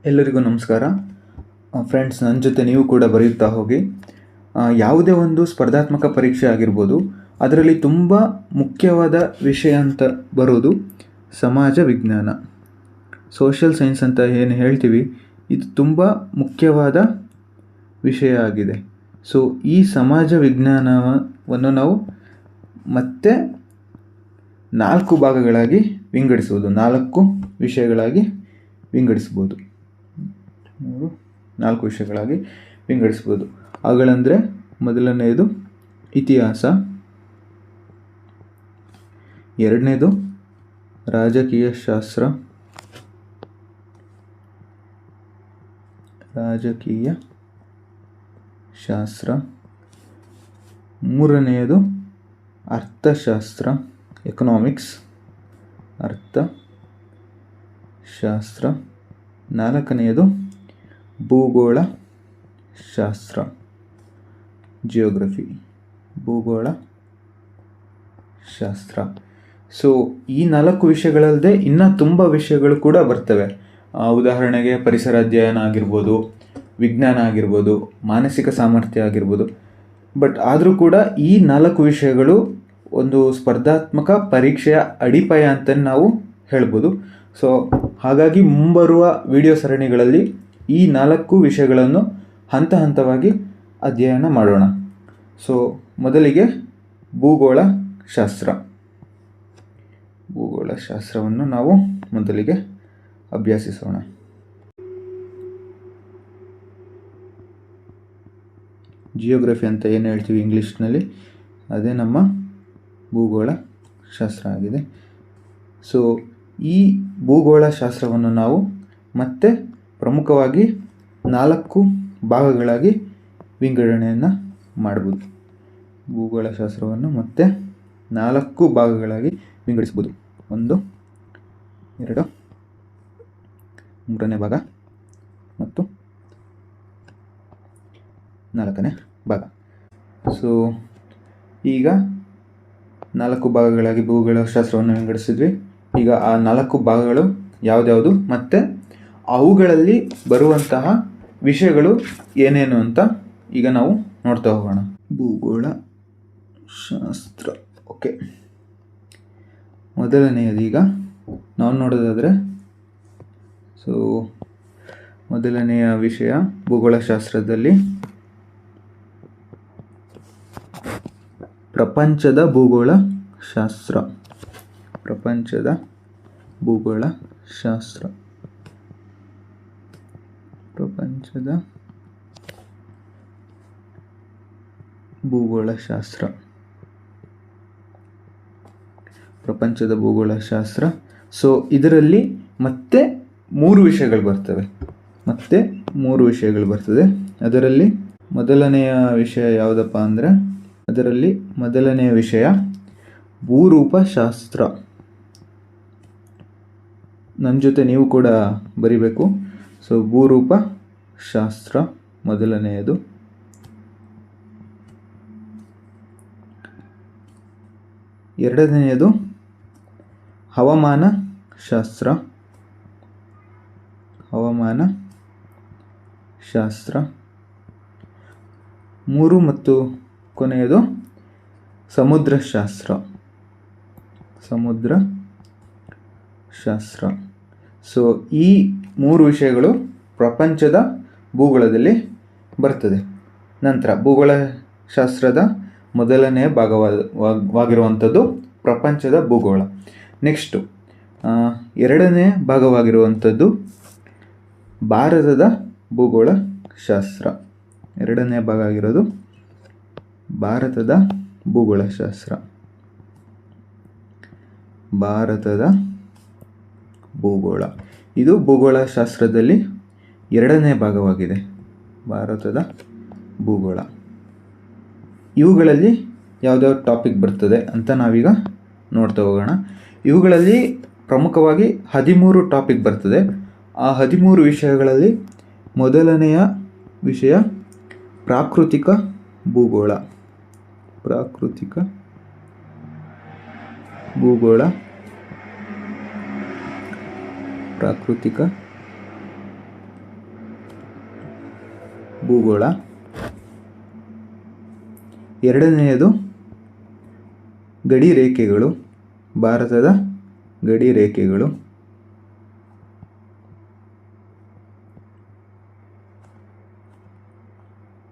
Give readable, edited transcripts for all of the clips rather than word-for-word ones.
ಎಲ್ಲರಿಗೂ ನಮಸ್ಕಾರ. ಫ್ರೆಂಡ್ಸ್, ನನ್ನ ಜೊತೆ ನೀವು ಕೂಡ ಬರೆಯುತ್ತಾ ಹೋಗಿ. ಯಾವುದೇ ಒಂದು ಸ್ಪರ್ಧಾತ್ಮಕ ಪರೀಕ್ಷೆ ಆಗಿರ್ಬೋದು, ಅದರಲ್ಲಿ ತುಂಬ ಮುಖ್ಯವಾದ ವಿಷಯ ಅಂತ ಬರೋದು ಸಮಾಜ ವಿಜ್ಞಾನ, ಸೋಷಿಯಲ್ ಸೈನ್ಸ್ ಅಂತ ಏನು ಹೇಳ್ತೀವಿ. ಇದು ತುಂಬ ಮುಖ್ಯವಾದ ವಿಷಯ ಆಗಿದೆ. ಸೊ ಈ ಸಮಾಜ ವಿಜ್ಞಾನವನ್ನು ನಾವು ಮತ್ತೆ 4 ಭಾಗಗಳಾಗಿ ವಿಂಗಡಿಸುವುದು, 4 ವಿಷಯಗಳಾಗಿ ವಿಂಗಡಿಸ್ಬೋದು. 4 ವಿಷಯಗಳಾಗಿ ವಿಂಗಡಿಸ್ಬೋದು. ಅವುಗಳಂದರೆ, ಮೊದಲನೆಯದು ಇತಿಹಾಸ, ಎರಡನೇದು ರಾಜಕೀಯ ಶಾಸ್ತ್ರ, ಮೂರನೆಯದು ಅರ್ಥಶಾಸ್ತ್ರ, ಎಕನಾಮಿಕ್ಸ್, ಅರ್ಥಶಾಸ್ತ್ರ, ನಾಲ್ಕನೆಯದು ಭೂಗೋಳ ಶಾಸ್ತ್ರ, ಜಿಯೋಗ್ರಫಿ, ಭೂಗೋಳ ಶಾಸ್ತ್ರ. ಸೊ ಈ 4 ವಿಷಯಗಳಲ್ಲದೆ ಇನ್ನೂ ತುಂಬ ವಿಷಯಗಳು ಕೂಡ ಬರ್ತವೆ. ಉದಾಹರಣೆಗೆ ಪರಿಸರ ಅಧ್ಯಯನ ಆಗಿರ್ಬೋದು, ವಿಜ್ಞಾನ ಆಗಿರ್ಬೋದು, ಮಾನಸಿಕ ಸಾಮರ್ಥ್ಯ ಆಗಿರ್ಬೋದು. ಬಟ್ ಆದರೂ ಕೂಡ ಈ 4 ವಿಷಯಗಳು ಒಂದು ಸ್ಪರ್ಧಾತ್ಮಕ ಪರೀಕ್ಷೆಯ ಅಡಿಪಾಯ ಅಂತ ನಾವು ಹೇಳ್ಬೋದು. ಸೊ ಹಾಗಾಗಿ ಮುಂಬರುವ ವಿಡಿಯೋ ಸರಣಿಗಳಲ್ಲಿ ಈ 4 ವಿಷಯಗಳನ್ನು ಹಂತ ಹಂತವಾಗಿ ಅಧ್ಯಯನ ಮಾಡೋಣ. ಸೊ ಮೊದಲಿಗೆ ಭೂಗೋಳ ಶಾಸ್ತ್ರವನ್ನು ನಾವು ಮೊದಲಿಗೆ ಅಭ್ಯಾಸಿಸೋಣ. ಜಿಯೋಗ್ರಫಿ ಅಂತ ಏನು ಹೇಳ್ತೀವಿ ಇಂಗ್ಲೀಷ್ನಲ್ಲಿ, ಅದೇ ನಮ್ಮ ಭೂಗೋಳ ಶಾಸ್ತ್ರ ಆಗಿದೆ. ಸೊ ಈ ಭೂಗೋಳ ಶಾಸ್ತ್ರವನ್ನು ನಾವು ಮತ್ತೆ ಪ್ರಮುಖವಾಗಿ 4 ಭಾಗಗಳಾಗಿ ವಿಂಗಡಣೆಯನ್ನು ಮಾಡ್ಬೋದು. ಭೂಗೋಳ ಶಾಸ್ತ್ರವನ್ನು ಮತ್ತೆ 4 ಭಾಗಗಳಾಗಿ ವಿಂಗಡಿಸ್ಬೋದು. 1, 2, 3ನೇ ಭಾಗ ಮತ್ತು 4ನೇ ಭಾಗ. ಸೊ ಈಗ 4 ಭಾಗಗಳಾಗಿ ಭೂಗೋಳ ಶಾಸ್ತ್ರವನ್ನು ವಿಂಗಡಿಸಿದ್ವಿ. ಈಗ ಆ 4 ಭಾಗಗಳು ಯಾವುದ್ಯಾವುದು ಮತ್ತು ಅವುಗಳಲ್ಲಿ ಬರುವಂತಹ ವಿಷಯಗಳು ಏನೇನು ಅಂತ ಈಗ ನಾವು ನೋಡ್ತಾ ಹೋಗೋಣ. ಭೂಗೋಳ ಶಾಸ್ತ್ರ. ಓಕೆ, ಮೊದಲನೆಯದು ಈಗ ನಾವು ನೋಡೋದಾದರೆ, ಸೊ ಮೊದಲನೆಯ ವಿಷಯ ಭೂಗೋಳಶಾಸ್ತ್ರದಲ್ಲಿ ಪ್ರಪಂಚದ ಭೂಗೋಳ ಶಾಸ್ತ್ರ. ಪ್ರಪಂಚದ ಭೂಗೋಳ ಶಾಸ್ತ್ರ. ಪ್ರಪಂಚದ ಭೂಗೋಳ ಶಾಸ್ತ್ರ. ಸೊ ಇದರಲ್ಲಿ ಮತ್ತೆ 3 ವಿಷಯಗಳು ಬರ್ತವೆ. ಅದರಲ್ಲಿ ಮೊದಲನೆಯ ವಿಷಯ ಯಾವುದಪ್ಪ ಅಂದರೆ, ಅದರಲ್ಲಿ ಮೊದಲನೆಯ ವಿಷಯ ಭೂರೂಪಶಾಸ್ತ್ರ. ನನ್ನ ಜೊತೆ ನೀವು ಕೂಡ ಬರಿಬೇಕು. ಸೊ ಭೂರೂಪಶಾಸ್ತ್ರ ಮೊದಲನೆಯದು. ಎರಡನೆಯದು ಹವಾಮಾನ ಶಾಸ್ತ್ರ. 3 ಮತ್ತು ಕೊನೆಯದು ಸಮುದ್ರ ಶಾಸ್ತ್ರ. ಸೊ ಈ 3 ವಿಷಯಗಳು ಪ್ರಪಂಚದ ಭೂಗೋಳದಲ್ಲಿ ಬರ್ತದೆ. ನಂತರ ಭೂಗೋಳಶಾಸ್ತ್ರದ ಮೊದಲನೆಯ ಭಾಗವಾಗಿರುವಂಥದ್ದು ಪ್ರಪಂಚದ ಭೂಗೋಳ. ನೆಕ್ಸ್ಟು ಎರಡನೇ ಭಾಗವಾಗಿರುವಂಥದ್ದು ಭಾರತದ ಭೂಗೋಳ ಶಾಸ್ತ್ರ. ಎರಡನೇ ಭಾಗ ಆಗಿರೋದು ಭಾರತದ ಭೂಗೋಳಶಾಸ್ತ್ರ. ಭಾರತದ ಭೂಗೋಳ ಇದು ಭೂಗೋಳಶಾಸ್ತ್ರದಲ್ಲಿ ಎರಡನೇ ಭಾಗವಾಗಿದೆ. ಭಾರತದ ಭೂಗೋಳ. ಇವುಗಳಲ್ಲಿ ಯಾವುದ್ಯಾವ ಟಾಪಿಕ್ ಬರ್ತದೆ ಅಂತ ನಾವೀಗ ನೋಡ್ತಾ ಹೋಗೋಣ. ಇವುಗಳಲ್ಲಿ ಪ್ರಮುಖವಾಗಿ 13 ಟಾಪಿಕ್ ಬರ್ತದೆ. ಆ 13 ವಿಷಯಗಳಲ್ಲಿ ಮೊದಲನೆಯ ವಿಷಯ ಪ್ರಾಕೃತಿಕ ಭೂಗೋಳ. ಭೂಗೋಳ. ಎರಡನೆಯದು ಗಡಿ ರೇಖೆಗಳು, ಭಾರತದ ಗಡಿ ರೇಖೆಗಳು.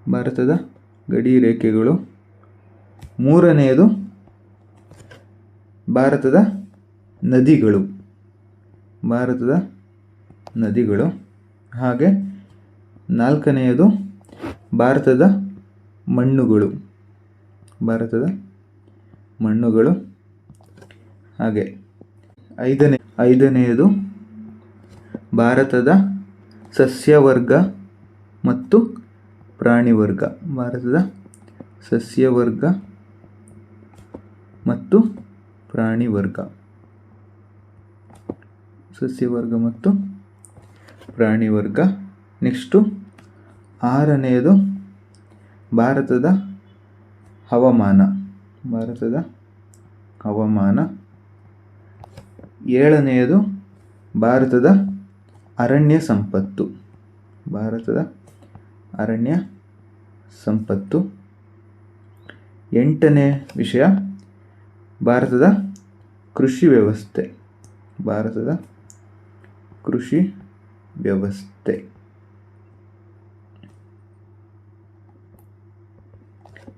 ಭಾರತದ ಗಡಿ ರೇಖೆಗಳು. ಮೂರನೆಯದು ಭಾರತದ ನದಿಗಳು, ಭಾರತದ ನದಿಗಳು. ಹಾಗೆ ನಾಲ್ಕನೆಯದು ಭಾರತದ ಮಣ್ಣುಗಳು, ಭಾರತದ ಮಣ್ಣುಗಳು. ಹಾಗೆ ಐದನೆಯದು ಭಾರತದ ಸಸ್ಯವರ್ಗ ಮತ್ತು ಪ್ರಾಣಿವರ್ಗ, ಭಾರತದ ಸಸ್ಯವರ್ಗ ಮತ್ತು ಪ್ರಾಣಿವರ್ಗ, ಸಸ್ಯವರ್ಗ ಮತ್ತು ಪ್ರಾಣಿವರ್ಗ. ನೆಕ್ಸ್ಟು ಆರನೆಯದು ಭಾರತದ ಹವಾಮಾನ, ಭಾರತದ ಹವಾಮಾನ. ಏಳನೆಯದು ಭಾರತದ ಅರಣ್ಯ ಸಂಪತ್ತು, ಭಾರತದ ಅರಣ್ಯ ಸಂಪತ್ತು. ಎಂಟನೇ ವಿಷಯ ಭಾರತದ ಕೃಷಿ ವ್ಯವಸ್ಥೆ, ಭಾರತದ ಕೃಷಿ ವ್ಯವಸ್ಥೆ.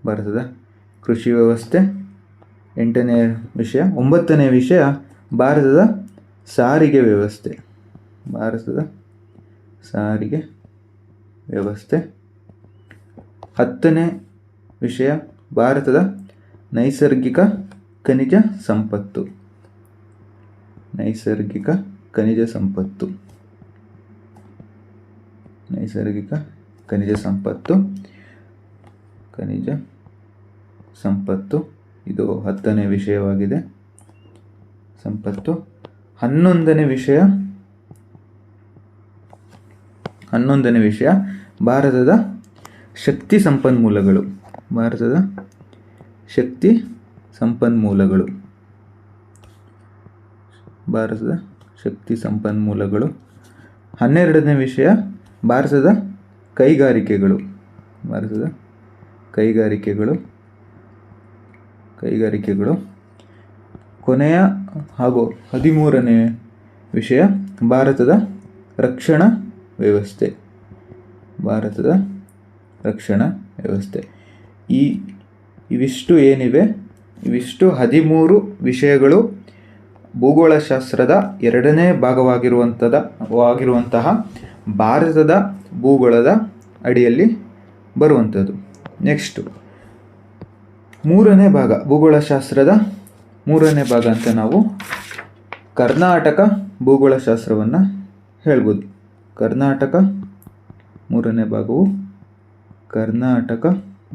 ಭಾರತದ ಕೃಷಿ ವ್ಯವಸ್ಥೆ ಎಂಟನೇ ವಿಷಯ. ಒಂಬತ್ತನೇ ವಿಷಯ ಭಾರತದ ಸಾರಿಗೆ ವ್ಯವಸ್ಥೆ, ಭಾರತದ ಸಾರಿಗೆ ವ್ಯವಸ್ಥೆ. ಹತ್ತನೇ ವಿಷಯ ಭಾರತದ ನೈಸರ್ಗಿಕ ಖನಿಜ ಸಂಪತ್ತು, ನೈಸರ್ಗಿಕ ಖನಿಜ ಸಂಪತ್ತು, ನೈಸರ್ಗಿಕ ಖನಿಜ ಸಂಪತ್ತು, ಖನಿಜ ಸಂಪತ್ತು. ಇದು 10ನೇ ವಿಷಯವಾಗಿದೆ, ಸಂಪತ್ತು. 11ನೇ ವಿಷಯ ಭಾರತದ ಶಕ್ತಿ ಸಂಪನ್ಮೂಲಗಳು, ಭಾರತದ ಶಕ್ತಿ ಸಂಪನ್ಮೂಲಗಳು, ಭಾರತದ ಶಕ್ತಿ ಸಂಪನ್ಮೂಲಗಳು. 12ನೇ ವಿಷಯ ಭಾರತದ ಕೈಗಾರಿಕೆಗಳು, ಭಾರತದ ಕೈಗಾರಿಕೆಗಳು, ಕೈಗಾರಿಕೆಗಳು. ಕೊನೆಯ ಹಾಗೂ 13ನೇ ವಿಷಯ ಭಾರತದ ರಕ್ಷಣಾ ವ್ಯವಸ್ಥೆ, ಭಾರತದ ರಕ್ಷಣಾ ವ್ಯವಸ್ಥೆ. ಇವಿಷ್ಟು ಏನಿವೆ, ಇವಿಷ್ಟು 13 ವಿಷಯಗಳು ಭೂಗೋಳಶಾಸ್ತ್ರದ 2ನೇ ಭಾಗವಾಗಿರುವಂತಹ ಭಾರತದ ಭೂಗೋಳದ ಅಡಿಯಲ್ಲಿ ಬರುವಂಥದ್ದು. ನೆಕ್ಸ್ಟು 3ನೇ ಭಾಗ, ಭೂಗೋಳಶಾಸ್ತ್ರದ 3ನೇ ಭಾಗ ಅಂತ ನಾವು ಕರ್ನಾಟಕ ಭೂಗೋಳಶಾಸ್ತ್ರವನ್ನು ಹೇಳ್ಬೋದು. ಕರ್ನಾಟಕ 3ನೇ ಭಾಗವು ಕರ್ನಾಟಕ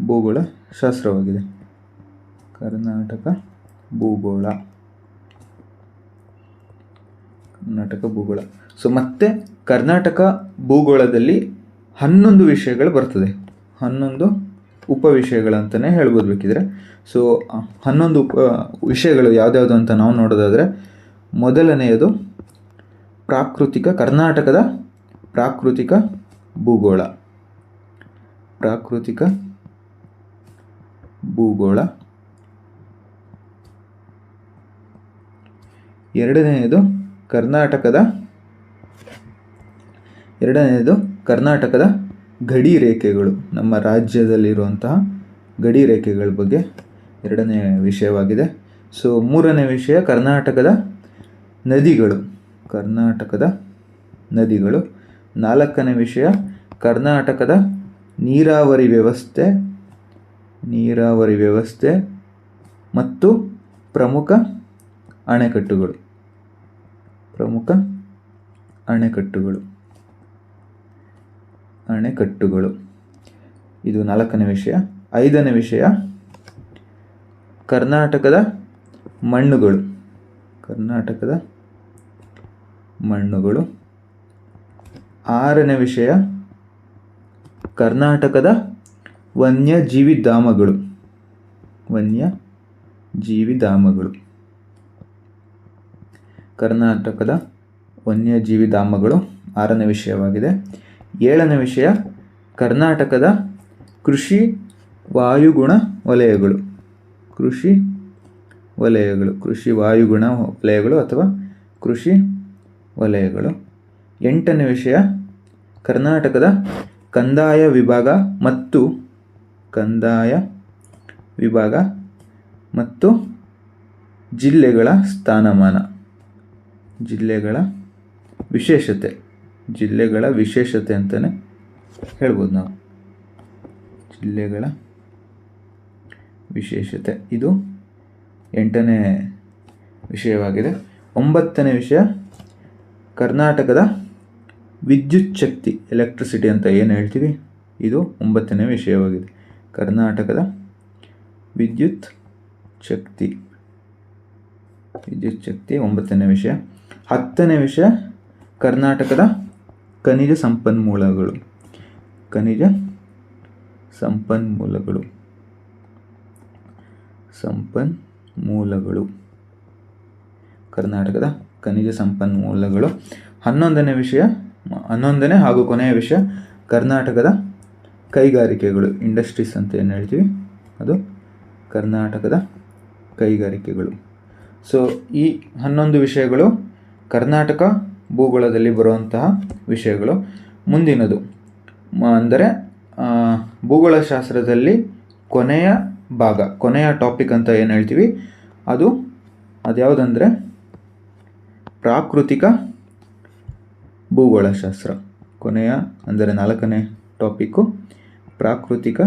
ಭೂಗೋಳ ಶಾಸ್ತ್ರವಾಗಿದೆ. ಕರ್ನಾಟಕ ಭೂಗೋಳ, ಕರ್ನಾಟಕ ಭೂಗೋಳ. ಸೊ ಮತ್ತೆ ಕರ್ನಾಟಕ ಭೂಗೋಳದಲ್ಲಿ 11 ವಿಷಯಗಳು ಬರ್ತದೆ, 11 ಉಪವಿಷಯಗಳಂತಲೇ ಹೇಳ್ಬೋದು ಬೇಕಿದ್ರೆ. ಸೊ 11 ವಿಷಯಗಳು ಯಾವ್ದ್ಯಾವುದು ಅಂತ ನಾವು ನೋಡೋದಾದರೆ, ಮೊದಲನೆಯದು ಕರ್ನಾಟಕದ ಪ್ರಾಕೃತಿಕ ಭೂಗೋಳ, ಪ್ರಾಕೃತಿಕ ಭೂಗೋಳ. ಎರಡನೆಯದು ಕರ್ನಾಟಕದ ಗಡಿ ರೇಖೆಗಳು, ನಮ್ಮ ರಾಜ್ಯದಲ್ಲಿರುವಂತಹ ಗಡಿ ರೇಖೆಗಳ ಬಗ್ಗೆ 2ನೇ ವಿಷಯವಾಗಿದೆ. ಸೊ 3ನೇ ವಿಷಯ ಕರ್ನಾಟಕದ ನದಿಗಳು, ಕರ್ನಾಟಕದ ನದಿಗಳು. 4ನೇ ವಿಷಯ ಕರ್ನಾಟಕದ ನೀರಾವರಿ ವ್ಯವಸ್ಥೆ ಮತ್ತು ಪ್ರಮುಖ ಅಣೆಕಟ್ಟುಗಳು, ಪ್ರಮುಖ ಅಣೆಕಟ್ಟುಗಳು. ಇದು 4ನೇ ವಿಷಯ. 5ನೇ ವಿಷಯ ಕರ್ನಾಟಕದ ಮಣ್ಣುಗಳು, ಕರ್ನಾಟಕದ ಮಣ್ಣುಗಳು. 6ನೇ ವಿಷಯ ಕರ್ನಾಟಕದ ವನ್ಯಜೀವಿ ಧಾಮಗಳು, ವನ್ಯಜೀವಿ ಧಾಮಗಳು. ಕರ್ನಾಟಕದ ವನ್ಯಜೀವಿ ಧಾಮಗಳು 6ನೇ ವಿಷಯವಾಗಿದೆ. 7ನೇ ವಿಷಯ ಕರ್ನಾಟಕದ ಕೃಷಿ ವಾಯುಗುಣ ವಲಯಗಳು. ಕೃಷಿ ವಾಯುಗುಣ ವಲಯಗಳು ಅಥವಾ ಕೃಷಿ ವಲಯಗಳು. 8ನೇ ವಿಷಯ ಕರ್ನಾಟಕದ ಕಂದಾಯ ವಿಭಾಗ ಮತ್ತು ಜಿಲ್ಲೆಗಳ ಸ್ಥಾನಮಾನ. ಜಿಲ್ಲೆಗಳ ವಿಶೇಷತೆ ಅಂತಲೇ ಹೇಳ್ಬೋದು ನಾವು. ಜಿಲ್ಲೆಗಳ ವಿಶೇಷತೆ ಇದು 8ನೇ ವಿಷಯವಾಗಿದೆ. 9ನೇ ವಿಷಯ ಕರ್ನಾಟಕದ ವಿದ್ಯುತ್ ಶಕ್ತಿ, ಎಲೆಕ್ಟ್ರಿಸಿಟಿ ಅಂತ ಏನು ಹೇಳ್ತೀವಿ, ಇದು 9ನೇ ವಿಷಯವಾಗಿದೆ. ಕರ್ನಾಟಕದ ವಿದ್ಯುತ್ ಶಕ್ತಿ 9ನೇ ವಿಷಯ. 10ನೇ ವಿಷಯ ಕರ್ನಾಟಕದ ಖನಿಜ ಸಂಪನ್ಮೂಲಗಳು. ಕರ್ನಾಟಕದ ಖನಿಜ ಸಂಪನ್ಮೂಲಗಳು. 11ನೇ ಹಾಗೂ ಕೊನೆಯ ವಿಷಯ ಕರ್ನಾಟಕದ ಕೈಗಾರಿಕೆಗಳು, ಇಂಡಸ್ಟ್ರೀಸ್ ಅಂತ ಏನು ಹೇಳ್ತೀವಿ, ಅದು ಕರ್ನಾಟಕದ ಕೈಗಾರಿಕೆಗಳು. ಸೊ ಈ 11 ವಿಷಯಗಳು ಕರ್ನಾಟಕ ಭೂಗೋಳದಲ್ಲಿ ಬರುವಂತಹ ವಿಷಯಗಳು. ಮುಂದಿನದು ಅಂದರೆ ಭೂಗೋಳಶಾಸ್ತ್ರದಲ್ಲಿ ಕೊನೆಯ ಟಾಪಿಕ್ ಅಂತ ಏನು ಹೇಳ್ತೀವಿ, ಅದ್ಯಾವುದಂದರೆ ಪ್ರಾಕೃತಿಕ ಭೂಗೋಳಶಾಸ್ತ್ರ. ಅಂದರೆ 4ನೇ ಟಾಪಿಕ್ಕು ಪ್ರಾಕೃತಿಕ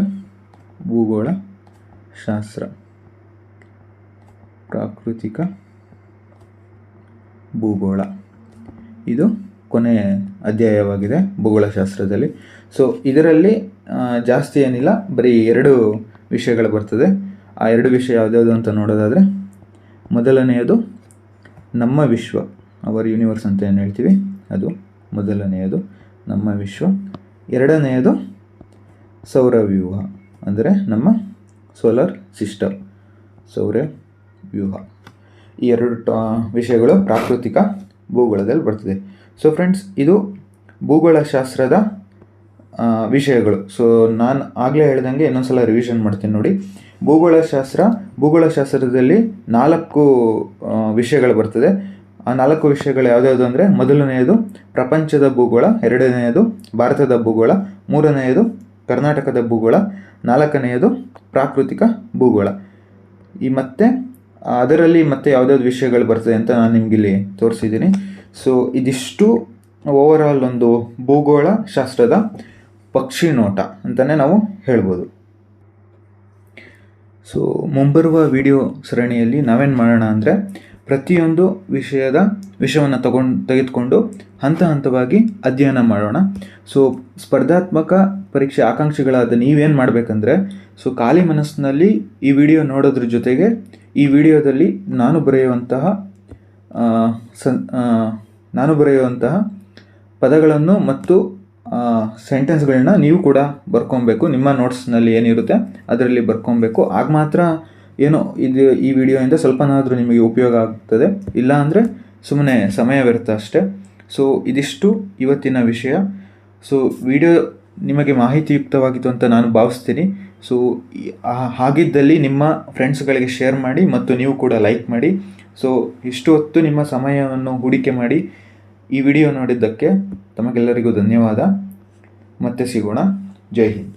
ಭೂಗೋಳಶಾಸ್ತ್ರ. ಇದು ಕೊನೆಯ ಅಧ್ಯಾಯವಾಗಿದೆ ಭೂಗೋಳಶಾಸ್ತ್ರದಲ್ಲಿ. ಸೊ ಇದರಲ್ಲಿ ಜಾಸ್ತಿ ಏನಿಲ್ಲ, ಬರೀ 2 ವಿಷಯಗಳು ಬರ್ತದೆ. ಆ 2 ವಿಷಯ ಯಾವ್ದ್ಯಾವುದು ಅಂತ ನೋಡೋದಾದರೆ, ಮೊದಲನೆಯದು ನಮ್ಮ ವಿಶ್ವ, ಅವರ್ ಯೂನಿವರ್ಸ್ ಅಂತ ಏನು ಹೇಳ್ತೀವಿ, ಅದು ಮೊದಲನೆಯದು ನಮ್ಮ ವಿಶ್ವ. 2ನೇಯದು ಸೌರವ್ಯೂಹ, ಅಂದರೆ ನಮ್ಮ ಸೋಲಾರ್ ಸಿಸ್ಟಮ್, ಸೌರವ್ಯೂಹ. ಈ 2 ವಿಷಯಗಳು ಪ್ರಾಕೃತಿಕ ಭೂಗೋಳದಲ್ಲಿ ಬರ್ತದೆ. ಸೊ ಫ್ರೆಂಡ್ಸ್, ಇದು ಭೂಗೋಳಶಾಸ್ತ್ರದ ವಿಷಯಗಳು. ಸೊ ನಾನು ಆಗಲೇ ಹೇಳ್ದಂಗೆ ಇನ್ನೊಂದ್ಸಲ ರಿವಿಷನ್ ಮಾಡ್ತೀನಿ ನೋಡಿ. ಭೂಗೋಳಶಾಸ್ತ್ರದಲ್ಲಿ 4 ವಿಷಯಗಳು ಬರ್ತದೆ. ಆ 4 ವಿಷಯಗಳು ಯಾವ್ಯಾವುದು ಅಂದರೆ, ಮೊದಲನೆಯದು ಪ್ರಪಂಚದ ಭೂಗೋಳ, 2ನೇಯದು ಭಾರತದ ಭೂಗೋಳ, 3ನೇಯದು ಕರ್ನಾಟಕದ ಭೂಗೋಳ, 4ನೇಯದು ಪ್ರಾಕೃತಿಕ ಭೂಗೋಳ. ಅದರಲ್ಲಿ ಮತ್ತೆ ಯಾವ್ದಾವ್ದು ವಿಷಯಗಳು ಬರ್ತದೆ ಅಂತ ನಾನು ನಿಮಗಿಲ್ಲಿ ತೋರಿಸಿದ್ದೀನಿ. ಸೊ ಇದಿಷ್ಟು ಓವರಾಲ್ ಒಂದು ಭೂಗೋಳ ಶಾಸ್ತ್ರದ ಪಕ್ಷಿ ನೋಟ ಅಂತಲೇ ನಾವು ಹೇಳ್ಬೋದು. ಸೊ ಮುಂಬರುವ ವಿಡಿಯೋ ಸರಣಿಯಲ್ಲಿ ನಾವೇನು ಮಾಡೋಣ ಅಂದರೆ, ಪ್ರತಿಯೊಂದು ವಿಷಯವನ್ನು ತೆಗೆದುಕೊಂಡು ಹಂತವಾಗಿ ಅಧ್ಯಯನ ಮಾಡೋಣ. ಸೊ ಸ್ಪರ್ಧಾತ್ಮಕ ಪರೀಕ್ಷೆ ಆಕಾಂಕ್ಷಿಗಳಾದ ನೀವೇನು ಮಾಡಬೇಕಂದ್ರೆ, ಸೊ ಖಾಲಿ ಮನಸ್ಸಿನಲ್ಲಿ ಈ ವಿಡಿಯೋ ನೋಡೋದ್ರ ಜೊತೆಗೆ ಈ ವಿಡಿಯೋದಲ್ಲಿ ನಾನು ಬರೆಯುವಂತಹ ಪದಗಳನ್ನು ಮತ್ತು ಸೆಂಟೆನ್ಸ್ಗಳನ್ನ ನೀವು ಕೂಡ ಬರ್ಕೊಬೇಕು. ನಿಮ್ಮ ನೋಟ್ಸ್ನಲ್ಲಿ ಏನಿರುತ್ತೆ ಅದರಲ್ಲಿ ಬರ್ಕೊಬೇಕು. ಆಗ ಮಾತ್ರ ಈ ವಿಡಿಯೋಯಿಂದ ಸ್ವಲ್ಪನಾದರೂ ನಿಮಗೆ ಉಪಯೋಗ ಆಗ್ತದೆ. ಇಲ್ಲ ಅಂದರೆ ಸುಮ್ಮನೆ ಸಮಯ ವ್ಯರ್ಥ ಅಷ್ಟೇ. ಸೊ ಇದಿಷ್ಟು ಇವತ್ತಿನ ವಿಷಯ. ಸೊ ವಿಡಿಯೋ ನಿಮಗೆ ಮಾಹಿತಿಯುಕ್ತವಾಗಿತ್ತು ಅಂತ ನಾನು ಭಾವಿಸ್ತೀನಿ. ಸೊ ಹಾಗಿದ್ದಲ್ಲಿ ನಿಮ್ಮ ಫ್ರೆಂಡ್ಸ್ಗಳಿಗೆ ಶೇರ್ ಮಾಡಿ ಮತ್ತು ನೀವು ಕೂಡ ಲೈಕ್ ಮಾಡಿ. ಸೊ ಇಷ್ಟು ಹೊತ್ತು ನಿಮ್ಮ ಸಮಯವನ್ನು ಹೂಡಿಕೆ ಮಾಡಿ ಈ ವಿಡಿಯೋ ನೋಡಿದ್ದಕ್ಕೆ ತಮಗೆಲ್ಲರಿಗೂ ಧನ್ಯವಾದ. ಮತ್ತೆ ಸಿಗೋಣ. ಜೈ ಹಿಂದ್.